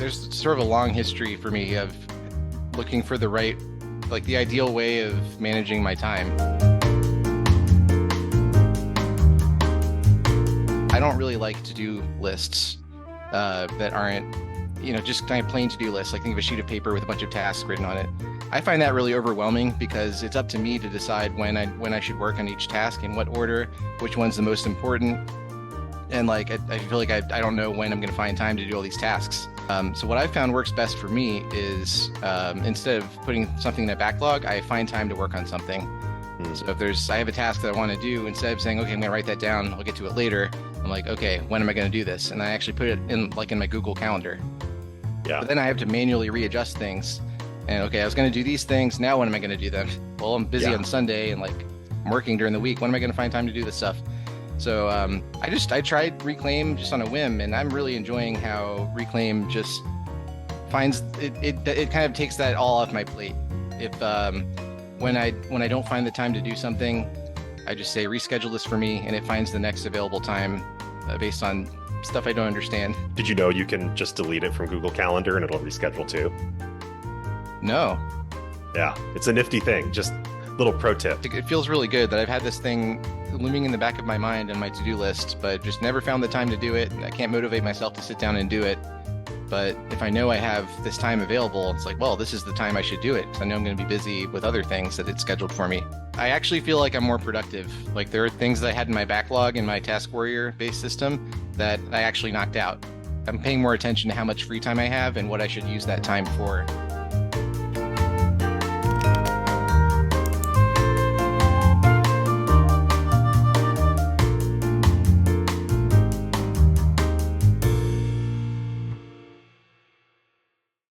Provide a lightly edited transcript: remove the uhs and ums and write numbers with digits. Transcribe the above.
there's sort of a long history for me of looking for the right, like the ideal way of managing my time. I don't really like to-do lists that aren't, just kind of plain to-do lists. Like think of a sheet of paper with a bunch of tasks written on it. I find that really overwhelming because it's up to me to decide when I should work on each task, in what order, which one's the most important. And like I feel like I don't know when I'm going to find time to do all these tasks. So what I found works best for me is instead of putting something in a backlog, I find time to work on something. So if I have a task that I want to do, instead of saying, okay, I'm going to write that down, I'll get to it later. I'm like, okay, when am I going to do this? And I actually put it in my Google Calendar. Yeah. But then I have to manually readjust things. And okay, I was going to do these things. Now when am I going to do them? Well, I'm busy on Sunday and I'm working during the week. When am I going to find time to do this stuff? So I tried Reclaim just on a whim, and I'm really enjoying how Reclaim just finds it kind of takes that all off my plate. If when I don't find the time to do something, I just say reschedule this for me, and it finds the next available time based on stuff I don't understand. Did you know you can just delete it from Google Calendar and it'll reschedule too? No. Yeah, it's a nifty thing. Just little pro tip. It feels really good that I've had this thing looming in the back of my mind and my to-do list, but just never found the time to do it. And I can't motivate myself to sit down and do it. But if I know I have this time available, it's like, well, this is the time I should do it, because I know I'm going to be busy with other things that it's scheduled for me. I actually feel like I'm more productive. Like there are things that I had in my backlog in my Task Warrior-based system that I actually knocked out. I'm paying more attention to how much free time I have and what I should use that time for.